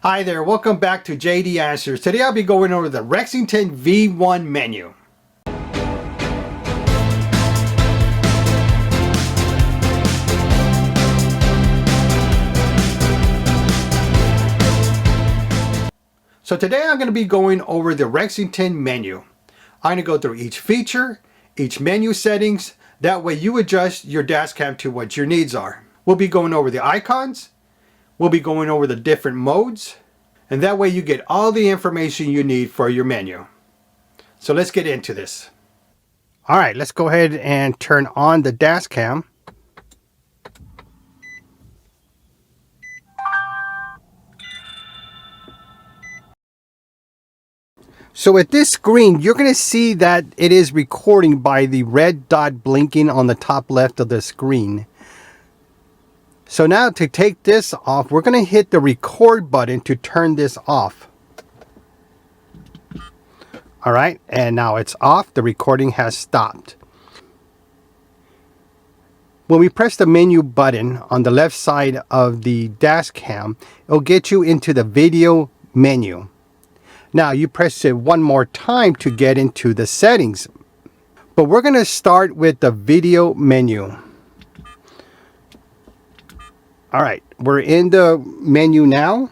Hi there, welcome back to JD Answers. Today I'll be going over the Lexington V1 menu. So today I'm going to be going over the Lexington menu. I'm going to go through each feature, each menu settings. That way you adjust your dashcam to what your needs are. We'll be going over the icons. We'll be going over the different modes. And that way you get all the information you need for your menu. So let's get into this. All right, let's go ahead and turn on the dashcam. So at this screen, you're going to see that it is recording by the red dot blinking on the top left of the screen. So now to take this off, we're going to hit the record button to turn this off. All right, and now it's off. The recording has stopped. When we press the menu button on the left side of the dashcam, it'll get you into the video menu. Now you press it one more time to get into the settings. But we're going to start with the video menu. All right, we're in the menu now.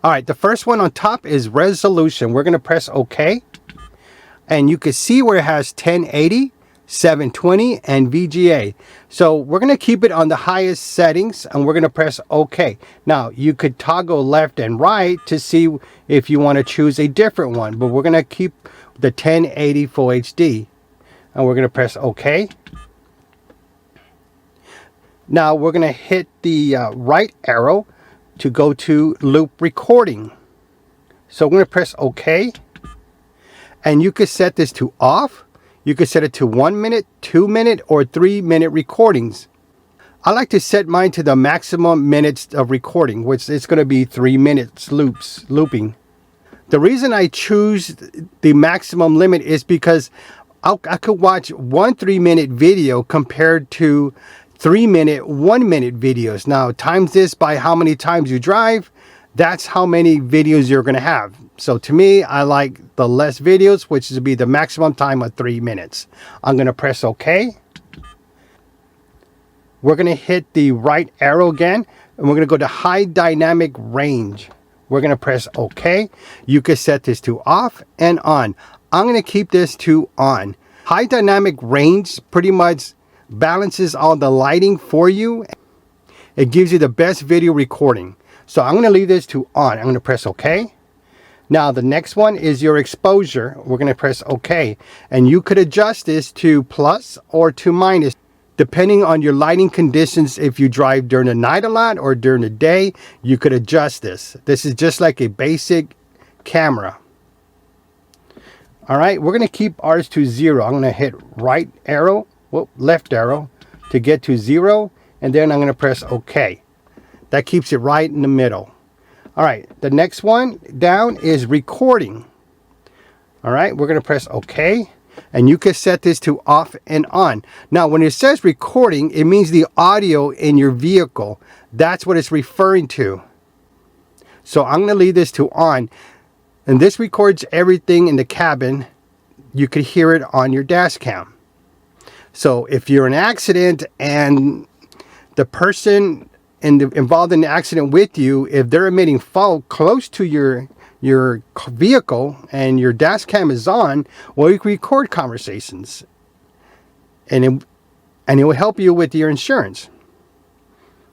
All right, the first one on top is resolution. We're going to press OK. And you can see where it has 1080, 720, and VGA. So we're going to keep it on the highest settings, and we're going to press OK. Now, you could toggle left and right to see if you want to choose a different one. But we're going to keep the 1080 Full HD. And we're going to press OK. Now we're going to hit the right arrow to go to loop recording. So we're going to press OK. And you could set this to off. You could set it to 1 minute, 2 minute, or 3 minute recordings. I like to set mine to the maximum minutes of recording, which is going to be 3 minutes looping. The reason I choose the maximum limit is because I could watch one 3-minute video compared to 3-minute, 1-minute videos. Now, times this by how many times you drive, that's how many videos you're going to have. So to me, I like the less videos, which is be the maximum time of 3 minutes. I'm going to press OK. We're going to hit the right arrow again, and we're going to go to high dynamic range. We're going to press OK. You can set this to off and on. I'm going to keep this to on. High dynamic range pretty much balances all the lighting for you. It gives you the best video recording. So I'm going to leave this to on. I'm going to press OK. Now the next one is your exposure. We're going to press OK. And you could adjust this to plus or to minus, depending on your lighting conditions. If you drive during the night a lot or during the day, you could adjust this. This is just like a basic camera. All right, we're going to keep ours to 0. I'm going to hit right arrow. Left arrow to get to 0, and then I'm going to press OK. That keeps it right in the middle. All right, the next one down is recording. All right, we're going to press OK, and you can set this to off and on. Now, when it says recording, it means the audio in your vehicle. That's what it's referring to. So I'm going to leave this to on, and this records everything in the cabin. You could hear it on your dash cam. So if you're in an accident and the person involved in the accident with you, if they're emitting fog close to your vehicle and your dash cam is on, well, you can record conversations. And it will help you with your insurance.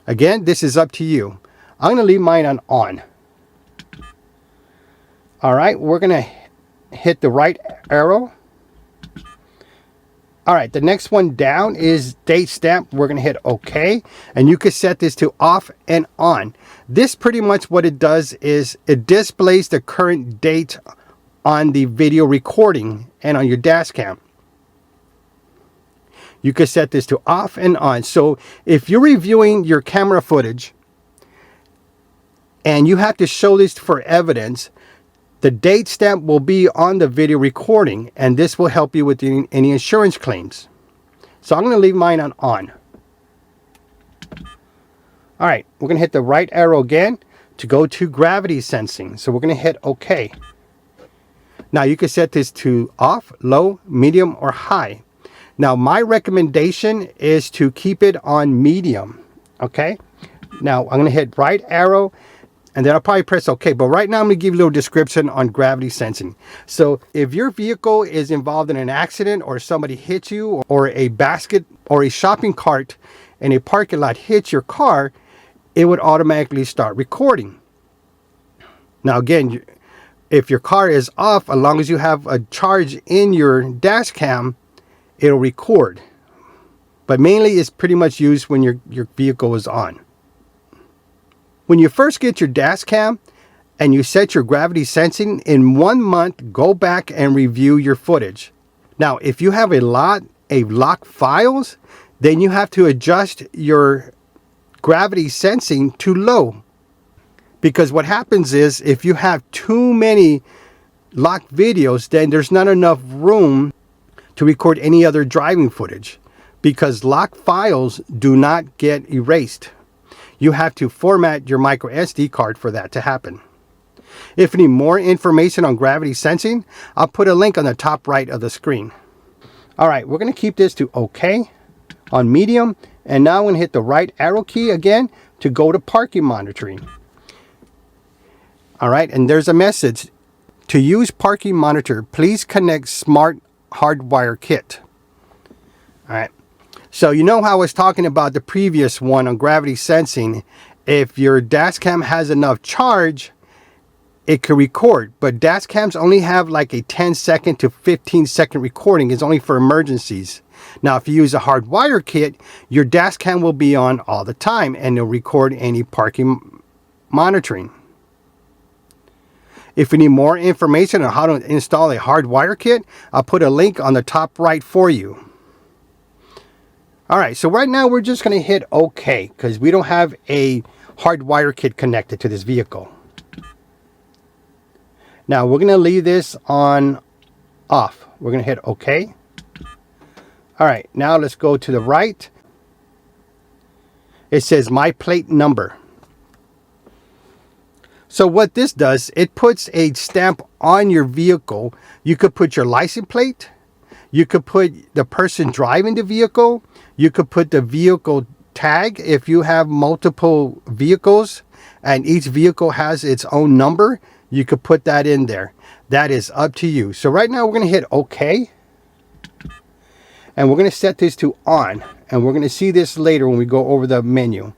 Again, this is up to you. I'm going to leave mine on. All right, we're going to hit the right arrow. All right, the next one down is date stamp. We're going to hit OK, and you can set this to off and on. This pretty much what it does is it displays the current date on the video recording and on your dash cam. You can set this to off and on. So if you're reviewing your camera footage and you have to show this for evidence, the date stamp will be on the video recording, and this will help you with any insurance claims. So I'm going to leave mine on. All right, we're going to hit the right arrow again to go to gravity sensing. So we're going to hit OK. Now you can set this to off, low, medium, or high. Now my recommendation is to keep it on medium. Okay. Now I'm going to hit right arrow, and then I'll probably press OK. But right now I'm going to give you a little description on gravity sensing. So if your vehicle is involved in an accident, or somebody hits you, or a basket or a shopping cart in a parking lot hits your car, it would automatically start recording. Now again, if your car is off, as long as you have a charge in your dash cam, it'll record. But mainly it's pretty much used when your vehicle is on. When you first get your dash cam and you set your gravity sensing, in 1 month, go back and review your footage. Now, if you have a lock files, then you have to adjust your gravity sensing to low. Because what happens is, if you have too many locked videos, then there's not enough room to record any other driving footage, because locked files do not get erased. You have to format your micro SD card for that to happen. If you need more information on gravity sensing, I'll put a link on the top right of the screen. All right, we're going to keep this to OK on medium, and now I'm going to hit the right arrow key again to go to parking monitoring. All right, and there's a message. To use parking monitor, please connect smart hardwire kit. All right, so you know how I was talking about the previous one on gravity sensing. If your dash cam has enough charge, it could record, but dash cams only have like a 10-second to 15-second recording. It's only for emergencies. Now, if you use a hardwire kit, your dash cam will be on all the time, and it'll record any parking monitoring. If you need more information on how to install a hardwire kit, I'll put a link on the top right for you. All right, so right now we're just going to hit OK, because we don't have a hardwire kit connected to this vehicle. Now we're going to leave this on off. We're going to hit OK. All right, now let's go to the right. It says my plate number. So what this does, it puts a stamp on your vehicle. You could put your license plate. You could put the person driving the vehicle. You could put the vehicle tag if you have multiple vehicles and each vehicle has its own number. You could put that in there. That is up to you. So right now we're going to hit OK. And we're going to set this to on. And we're going to see this later when we go over the menu.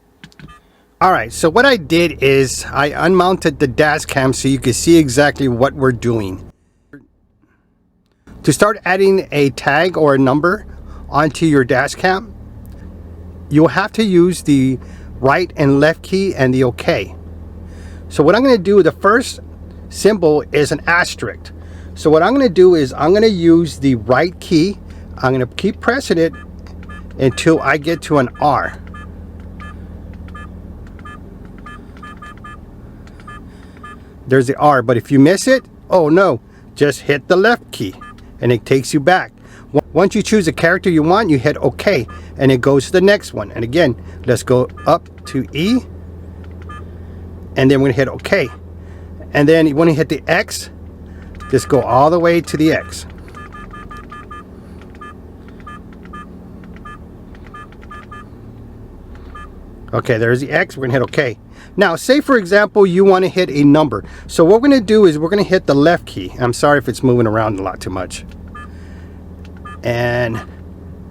Alright, so what I did is I unmounted the dash cam so you can see exactly what we're doing. To start adding a tag or a number onto your dash cam, you'll have to use the right and left key and the OK. So what I'm going to do, the first symbol is an asterisk. So what I'm going to do is I'm going to use the right key. I'm going to keep pressing it until I get to an R. There's the R, but if you miss it, oh no, just hit the left key and it takes you back. Once you choose a character you want, you hit OK and it goes to the next one. And again, let's go up to E, and then we're going to hit OK. And then when you hit the X, just go all the way to the X. Okay, there's the X. We're going to hit OK. Now, say for example, you want to hit a number. So what we're going to do is we're going to hit the left key. I'm sorry if it's moving around a lot too much. And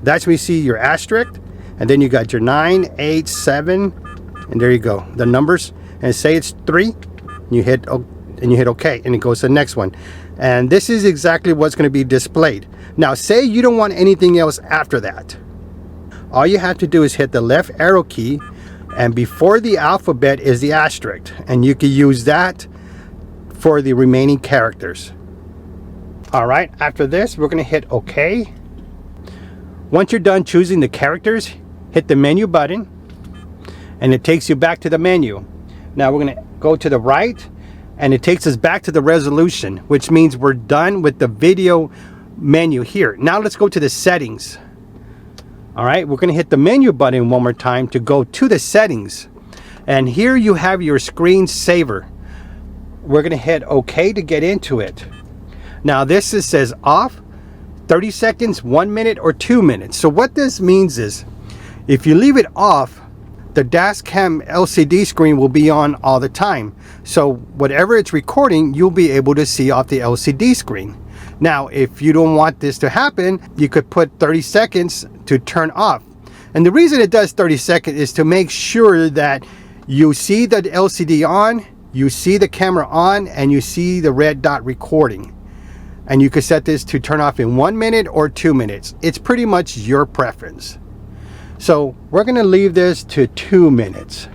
that's when you see your asterisk. And then you got your 9, 8, 7. And there you go. The numbers. And say it's 3. You hit OK. And it goes to the next one. And this is exactly what's going to be displayed. Now, say you don't want anything else after that. All you have to do is hit the left arrow key. And before the alphabet is the asterisk, and you can use that for the remaining characters. All right, after this, we're going to hit OK. Once you're done choosing the characters, hit the menu button, and it takes you back to the menu. Now we're going to go to the right, and it takes us back to the resolution, which means we're done with the video menu here. Now let's go to the settings. All right, we're going to hit the menu button one more time to go to the settings. And here you have your screensaver. We're going to hit OK to get into it. Now this says off, 30 seconds, 1 minute, or 2 minutes. So what this means is, if you leave it off, the dashcam LCD screen will be on all the time. So whatever it's recording, you'll be able to see off the LCD screen. Now, if you don't want this to happen, you could put 30 seconds to turn off. And the reason it does 30 seconds is to make sure that you see the LCD on, you see the camera on, and you see the red dot recording. And you can set this to turn off in 1 minute or 2 minutes. It's pretty much your preference. So we're going to leave this to 2 minutes.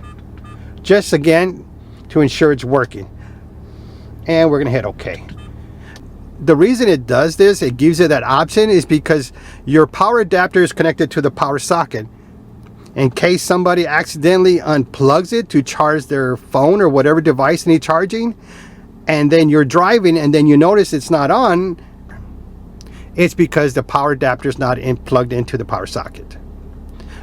Just again, to ensure it's working. And we're going to hit OK. The reason it does this, it gives you that option, is because your power adapter is connected to the power socket. In case somebody accidentally unplugs it to charge their phone or whatever device needs charging, and then you're driving and then you notice it's not on, it's because the power adapter is not plugged into the power socket.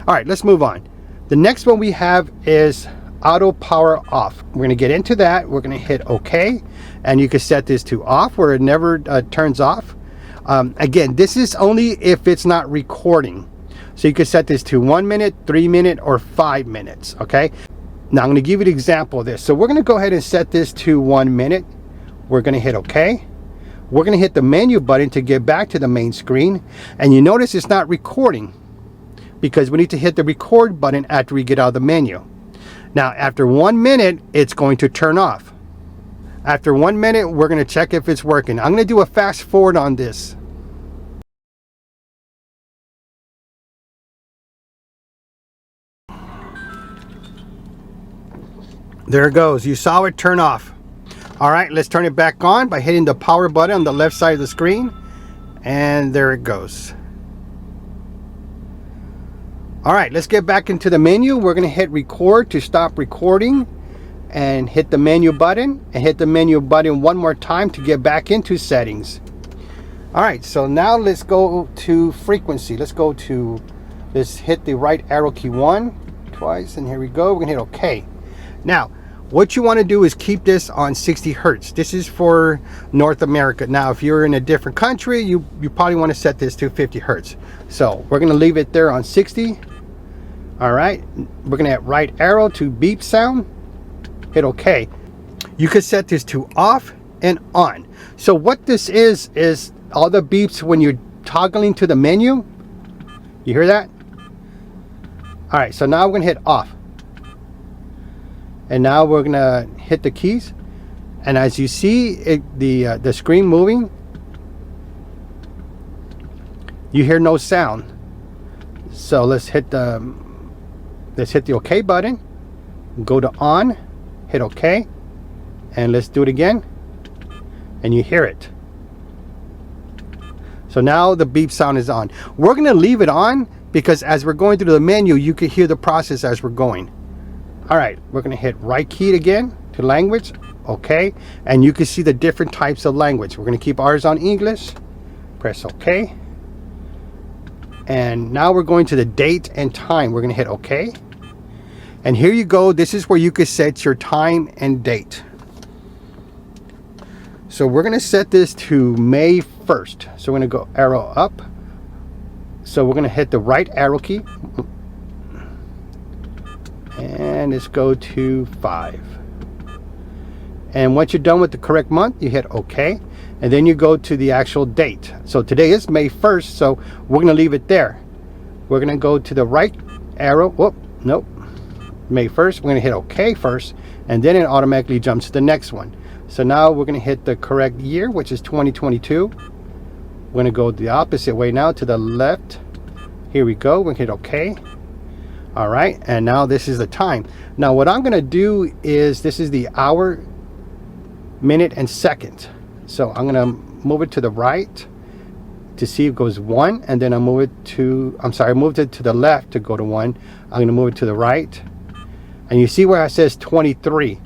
All right, let's move on. The next one we have is auto power off. We're going to get into that. We're going to hit OK, and you can set this to off where it never turns off. Again, this is only if it's not recording. So you can set this to 1 minute, 3 minute, or 5 minutes. Okay. Now I'm going to give you an example of this. So we're going to go ahead and set this to 1 minute. We're going to hit OK. We're going to hit the menu button to get back to the main screen. And you notice it's not recording because we need to hit the record button after we get out of the menu. Now, after 1 minute, it's going to turn off. After 1 minute, we're going to check if it's working. I'm going to do a fast forward on this. There it goes. You saw it turn off. All right, let's turn it back on by hitting the power button on the left side of the screen. And there it goes. All right, let's get back into the menu. We're going to hit record to stop recording and hit the menu button and hit the menu button one more time to get back into settings. All right, so now let's go to frequency. Let's hit the right arrow key twice, and here we go. We're going to hit OK. Now, what you want to do is keep this on 60 hertz. This is for North America. Now, if you're in a different country, you probably want to set this to 50 hertz. So we're going to leave it there on 60. All right, we're going to hit right arrow to beep sound. Hit OK. You can set this to off and on. So what this is all the beeps when you're toggling to the menu. You hear that? All right, so now we're going to hit off. And now we're gonna hit the keys, and as you see the screen moving, you hear no sound. So let's hit the OK button, go to on, hit OK, and let's do it again, and you hear it. So now the beep sound is on. We're gonna leave it on because as we're going through the menu, you can hear the process as we're going. All right, we're going to hit right key again to language, OK, and you can see the different types of language. We're going to keep ours on English, press OK, and now we're going to the date and time. We're going to hit OK, and here you go. This is where you can set your time and date. So we're going to set this to May 1st. So we're going to go arrow up. So we're going to hit the right arrow key. And let's go to 5. And once you're done with the correct month, you hit OK. And then you go to the actual date. So today is May 1st, so we're going to leave it there. We're going to go to the right arrow. Whoop, nope. May 1st, we're going to hit OK first, and then it automatically jumps to the next one. So now we're going to hit the correct year, which is 2022. We're going to go the opposite way now to the left. Here we go. We're going to hit OK. All right, and now this is the time. Now what I'm going to do is, this is the hour, minute, and second. So I'm going to move it to the right to see if it goes 1, and then I'll move it to, I moved it to the left to go to 1. I'm going to move it to the right, and you see where it says 23.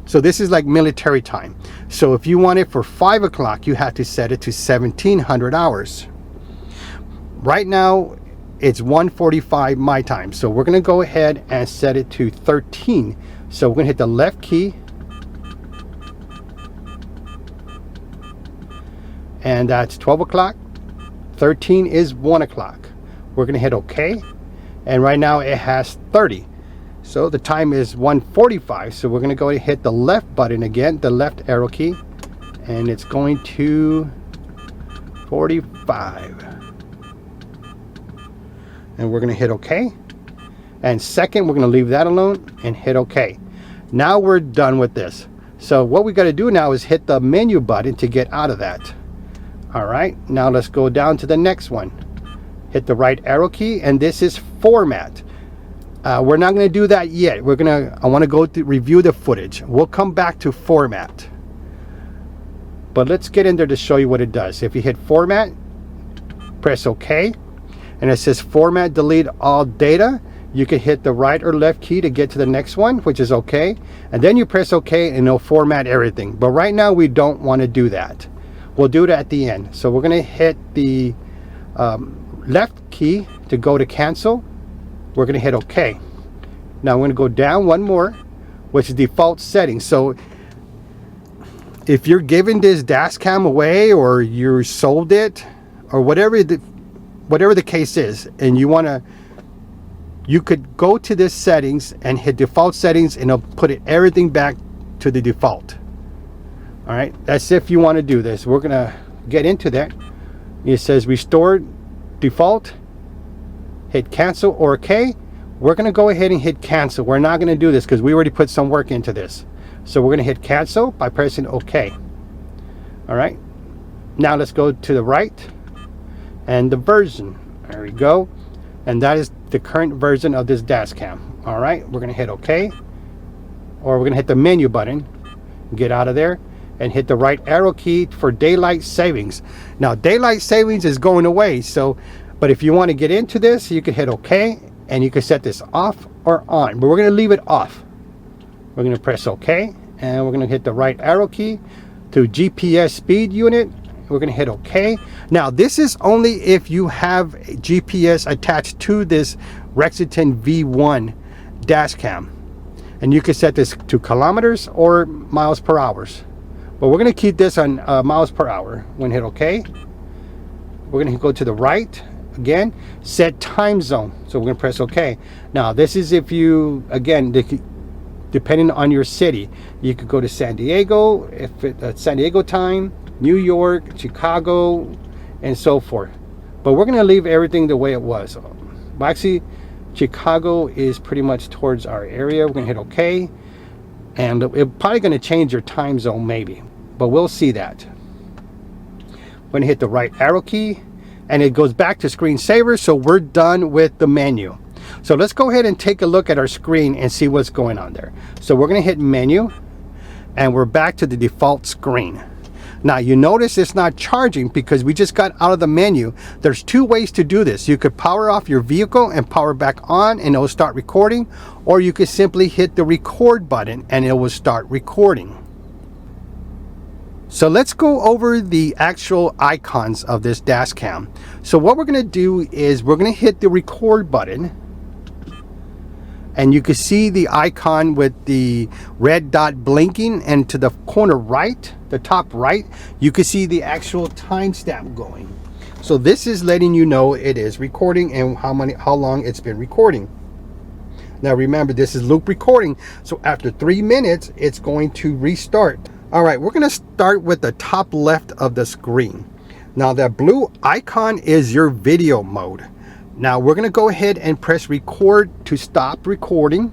So this is like military time. So if you want it for 5 o'clock, you have to set it to 1700 hours. Right now, it's 1:45 my time. So we're going to go ahead and set it to 13. So we're going to hit the left key. And that's 12 o'clock. 13 is 1 o'clock. We're going to hit OK. And right now it has 30. So the time is 1:45. So we're going to go and hit the left button again, the left arrow key. And it's going to 45. And we're going to hit OK. And second, we're going to leave that alone and hit OK. Now we're done with this. So what we got to do now is hit the menu button to get out of that. All right, now let's go down to the next one. Hit the right arrow key, and this is format. We're not going to do that yet. I want to go to review the footage. We'll come back to format. But let's get in there to show you what it does. If you hit format, press OK, and it says format delete all data. You can hit the right or left key to get to the next one, which is OK. And then you press OK and it'll format everything. But right now we don't want to do that. We'll do it at the end. So we're going to hit the left key to go to cancel. We're going to hit OK. Now we're going to go down one more, which is default settings. So if you're giving this dashcam away, or you sold it, or whatever the case is, and you could go to this settings and hit default settings, and it'll put everything back to the default. All right, that's if you want to do this. We're gonna get into that. It says restore default, hit cancel or OK. We're gonna go ahead and hit cancel. We're not gonna do this because we already put some work into this. So we're gonna hit cancel by pressing OK. All right, now let's go to the right and the version. There we go. And that is the current version of this dashcam. All right, we're gonna hit OK, or we're gonna hit the menu button, get out of there, and hit the right arrow key for daylight savings. Now daylight savings is going away, so but if you want to get into this, you can hit OK, and you can set this off or on, but we're going to leave it off. We're going to press OK, and we're going to hit the right arrow key to GPS speed unit. We're going to hit OK. Now this is only if you have a GPS attached to this Rexington V1 dashcam, and you can set this to kilometers or miles per hour. But we're going to keep this on miles per hour. We're going to hit OK. We're going to go to the right again, set time zone. So we're going to press OK. Now this is if you, again, depending on your city, you could go to San Diego, if it's San Diego time, New York, Chicago, and so forth. But we're going to leave everything the way it was. Well, actually, Chicago is pretty much towards our area. We're going to hit OK. And it's probably going to change your time zone maybe, but we'll see that. We're going to hit the right arrow key, and it goes back to screensaver. So we're done with the menu. So let's go ahead and take a look at our screen and see what's going on there. So we're going to hit menu, and we're back to the default screen. Now you notice it's not charging because we just got out of the menu. There's two ways to do this. You could power off your vehicle and power back on, and it will start recording, or you could simply hit the record button and it will start recording. So let's go over the actual icons of this dashcam. So what we're going to do is we're going to hit the record button, and you can see the icon with the red dot blinking, and to the corner right, the top right, you can see the actual timestamp going. So this is letting you know it is recording and how long it's been recording. Now remember, this is loop recording, so after 3 minutes it's going to restart. All right, we're going to start with the top left of the screen. Now that blue icon is your video mode. Now we're going to go ahead and press record to stop recording.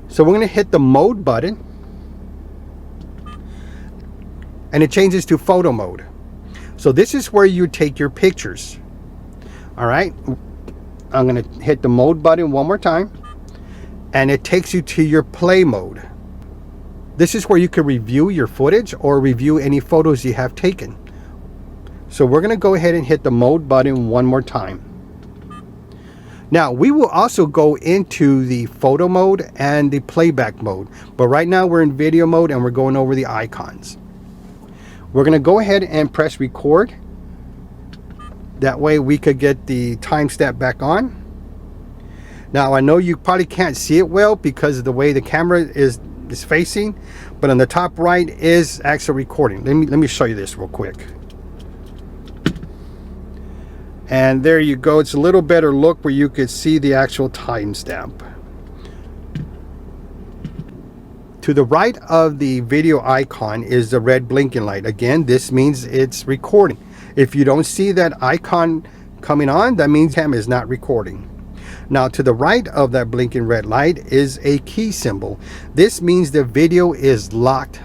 So we're going to hit the mode button, and it changes to photo mode. So this is where you take your pictures. All right, I'm going to hit the mode button one more time, and it takes you to your play mode. This is where you can review your footage or review any photos you have taken. So we're going to go ahead and hit the mode button one more time. Now we will also go into the photo mode and the playback mode, but right now we're in video mode and we're going over the icons. We're going to go ahead and press record, That way we could get the timestamp back on. Now I know you probably can't see it well because of the way the camera is facing, but on the top right is actually recording. Let me show you this real quick. And there you go. It's a little better look where you could see the actual timestamp. To the right of the video icon is the red blinking light. Again, this means it's recording. If you don't see that icon coming on, that means cam is not recording. Now to the right of that blinking red light is a key symbol. This means the video is locked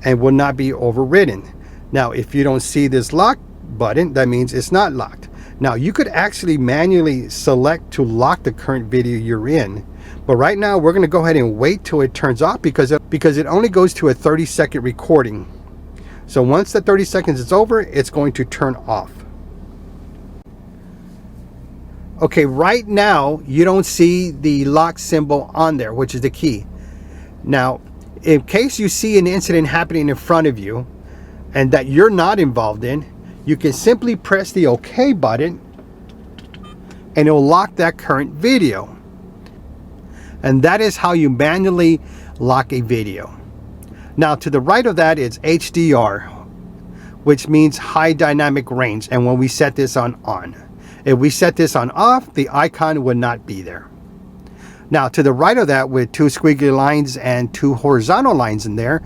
and will not be overridden. Now if you don't see this lock button, that means it's not locked. Now you could actually manually select to lock the current video you're in, but right now we're going to go ahead and wait till it turns off because it only goes to a 30-second recording. So once the 30 seconds is over, it's going to turn off. Okay, right now you don't see the lock symbol on there, which is the key. Now, in case you see an incident happening in front of you and that you're not involved in, you can simply press the OK button and it will lock that current video. And that is how you manually lock a video. Now to the right of that is HDR, which means high dynamic range. And when we set this on, if we set this on off, the icon would not be there. Now to the right of that with two squiggly lines and two horizontal lines in there,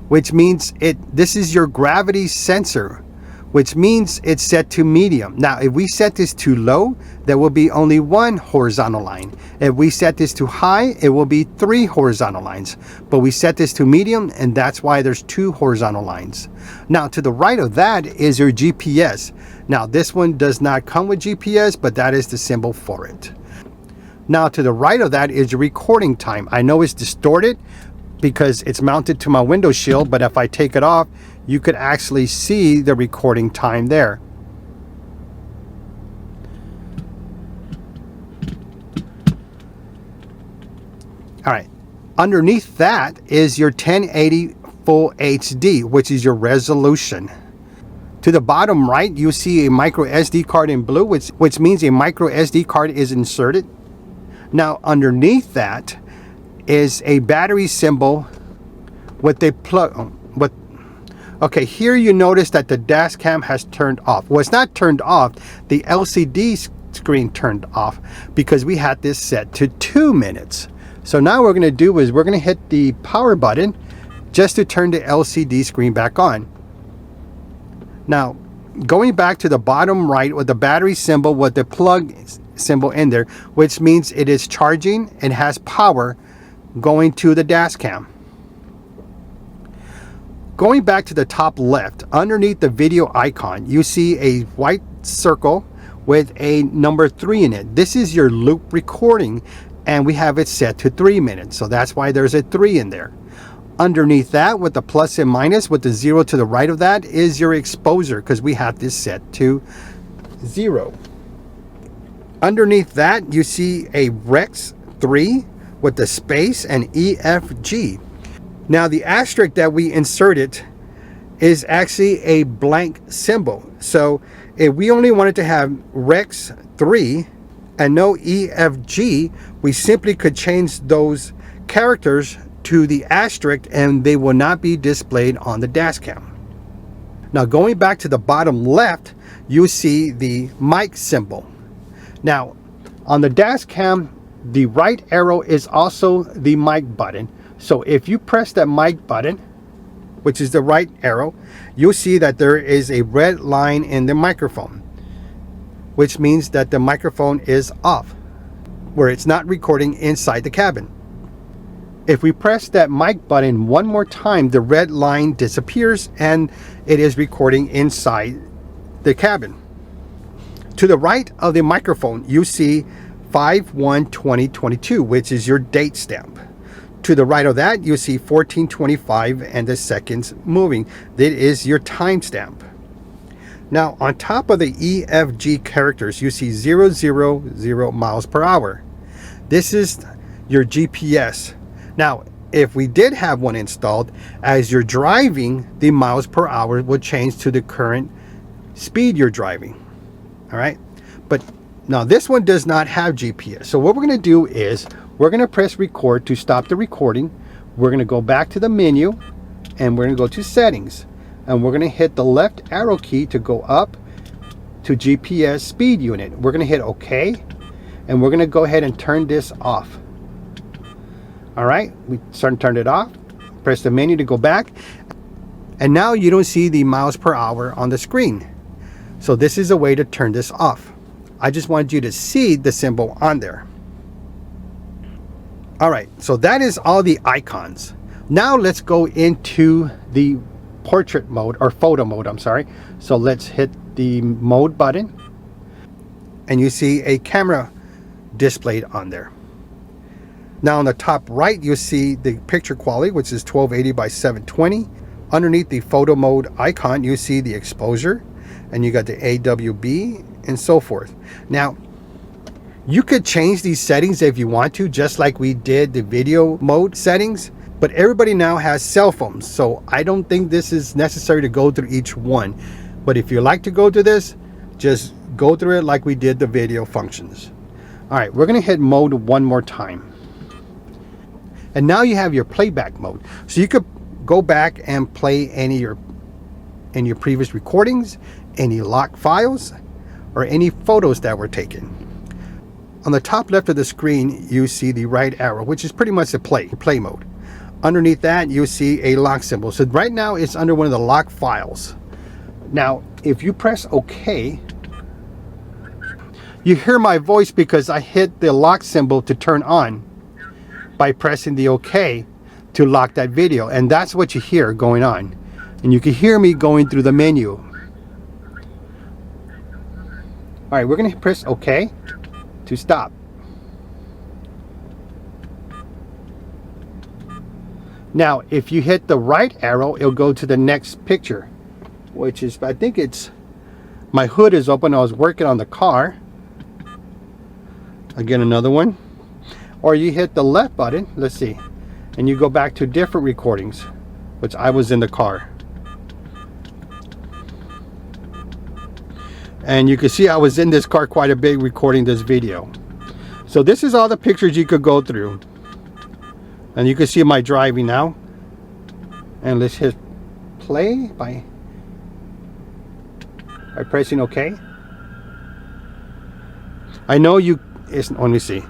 which means this is your gravity sensor, which means it's set to medium. Now if we set this to low, there will be only one horizontal line. If we set this to high, it will be 3 horizontal lines. But we set this to medium, and that's why there's 2 horizontal lines. Now to the right of that is your GPS. Now this one does not come with GPS, but that is the symbol for it. Now to the right of that is your recording time. I know it's distorted because it's mounted to my window shield, but if I take it off, you could actually see the recording time there. All right, underneath that is your 1080 Full HD, which is your resolution. To the bottom right, you see a micro SD card in blue, which means a micro SD card is inserted. Now underneath that is a battery symbol with a plug. Okay, here you notice that the dash cam has turned off. Well, it's not turned off. The LCD screen turned off because we had this set to 2 minutes. So now what we're going to do is we're going to hit the power button just to turn the LCD screen back on. Now, going back to the bottom right with the battery symbol with the plug symbol in there, which means it is charging and has power going to the dash cam. Going back to the top left, underneath the video icon, you see a white circle with a number 3 in it. This is your loop recording, and we have it set to 3 minutes. So that's why there's a 3 in there. Underneath that, with the plus and minus, with the 0 to the right of that, is your exposure, because we have this set to 0. Underneath that, you see a Rex 3 with the space and EFG. Now the asterisk that we inserted is actually a blank symbol. So if we only wanted to have Rex 3 and no EFG, we simply could change those characters to the asterisk and they will not be displayed on the dash cam. Now going back to the bottom left, you see the mic symbol. Now on the dash cam, the right arrow is also the mic button. So if you press that mic button, which is the right arrow, you'll see that there is a red line in the microphone, which means that the microphone is off, where it's not recording inside the cabin. If we press that mic button one more time, the red line disappears and it is recording inside the cabin. To the right of the microphone, you see 5/1/2022, which is your date stamp. To the right of that, you see 1425 and the seconds moving. That is your timestamp. Now, on top of the EFG characters, you see 000 miles per hour. This is your GPS. Now, if we did have one installed, as you're driving, the miles per hour will change to the current speed you're driving. All right, but now this one does not have GPS. So what we're going to do is we're going to press record to stop the recording. We're going to go back to the menu and we're going to go to settings, and we're going to hit the left arrow key to go up to GPS speed unit. We're going to hit OK, and we're going to go ahead and turn this off. All right, we turned it off. Press the menu to go back, and now you don't see the miles per hour on the screen. So this is a way to turn this off. I just wanted you to see the symbol on there. All right, so that is all the icons. Now let's go into the portrait mode, or photo mode, I'm sorry. So let's hit the mode button, and you see a camera displayed on there. Now on the top right, you see the picture quality, which is 1280 by 720. Underneath the photo mode icon, you see the exposure, and you got the AWB and so forth. Now, you could change these settings if you want to, just like we did the video mode settings, but everybody now has cell phones, so I don't think this is necessary to go through each one. But if you like to go through this, just go through it like we did the video functions. All right, we're gonna hit mode one more time. And now you have your playback mode. So you could go back and play any of your previous recordings, any locked files, or any photos that were taken. On the top left of the screen, you see the right arrow, which is pretty much the play mode. Underneath that, you see a lock symbol. So right now it's under one of the locked files. Now, if you press OK, you hear my voice because I hit the lock symbol to turn on by pressing the OK to lock that video. And that's what you hear going on. And you can hear me going through the menu. All right, we're going to press OK to stop. Now, if you hit the right arrow, it'll go to the next picture, which is, I think it's, my hood is open. I was working on the car. Again, another one. Or you hit the left button, let's see, and you go back to different recordings, which I was in the car. And you can see I was in this car quite a bit recording this video. So this is all the pictures you could go through. And you can see my driving now. And let's hit play by pressing OK. I know let me see.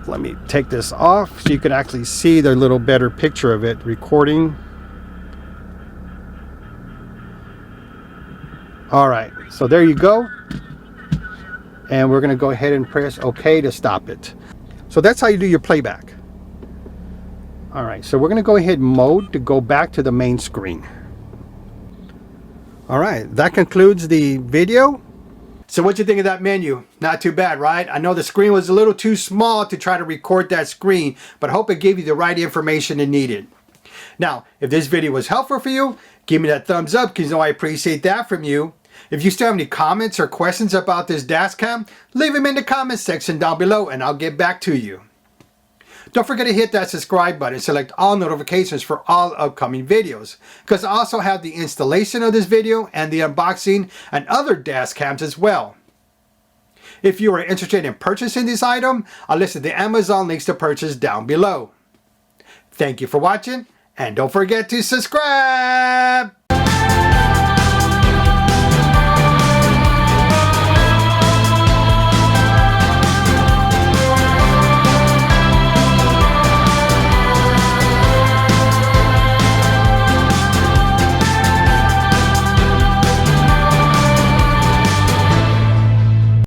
Let me take this off so you can actually see the little better picture of it recording. All right, so there you go. And we're going to go ahead and press OK to stop it. So that's how you do your playback. All right, so we're going to go ahead mode to go back to the main screen. All right, that concludes the video. So what you think of that menu? Not too bad, right? I know the screen was a little too small to try to record that screen, but I hope it gave you the right information it needed. Now, if this video was helpful for you, give me that thumbs up because you know I appreciate that from you. If you still have any comments or questions about this dashcam, leave them in the comments section down below and I'll get back to you. Don't forget to hit that subscribe button and select all notifications for all upcoming videos, because I also have the installation of this video and the unboxing and other dash cams as well. If you are interested in purchasing this item, I'll list the Amazon links to purchase down below. Thank you for watching, and don't forget to subscribe!